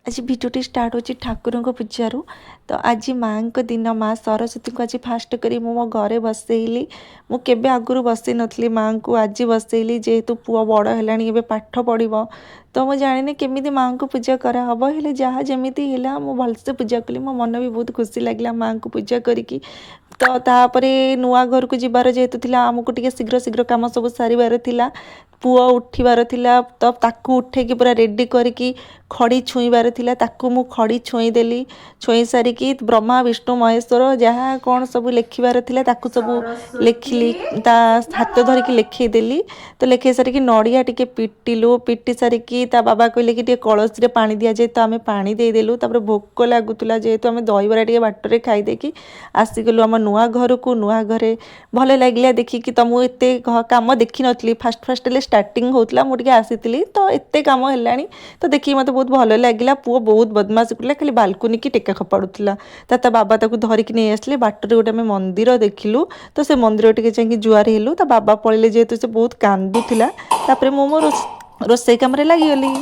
आज भिडियोटी स्टार्ट होची ठाकुर को पूजारू। तो आज माँ को दिन माँ सरस्वती को आज फास्ट करी मो घरे बसैली। मु केबे आगुरु बसई नथली माँ को आज बसैली जेहेतु पुआ बड़ है पाठ पढ़। तो मुझे जानी केमी माँ को पूजा करा हम हेले जहाँ जमी है मु भलसे पूजा कली। मो मन भी बहुत खुशी लगे माँ को पूजा करी। तो तापरे नुआ घर को जीवार जेहेतु थिला आमको टिके शीघ्र शीघ्र काम सब सारिबार थिला। पुआ उठिबार थिला तो ताकू उठेकी पूरा रेडी करके खड़ी छुईबार थिला ताकू मु खड़ी छुई देली। छुई सारिकी ब्रह्मा विष्णु महेश्वर जहाँ कौन सब लिखिबार थिला ताकू सब लिखिली ता हाथ धरिकी लिखई देली। तो लिखई सारिकी नड़िया टिके पिटिलु पिटी सारिकी ता बाबा कहले कि टिके कलश रे पानी दिया जाए तो आमे पानी दे देलु। तापर भोक लागुतला जेहेतु आमे दहीबरा टिके बाटरे खाई देकी आसीगलु आम नुआ घर को। नुआ घरे भल लगिला देखिकी। तो मुझे एत कम देखी नी फास्ट फास्ट स्टार्टिंग होता मुझे आसी तो एत कम है तो देखिए मत बहुत भल लगे। पुओ बहुत बदमाश कर खाली बालकुनी की टेका खपाड़ूला ता बाबा ताक धरिकी नहीं आसले बाटर गोटे आम मंदिर देखिलु। तो से मंदिर टे जाकि जुआर हेलु तो बाबा पड़े जेहेतु से बहुत कांदुला। मो रोसई कम लगिगली।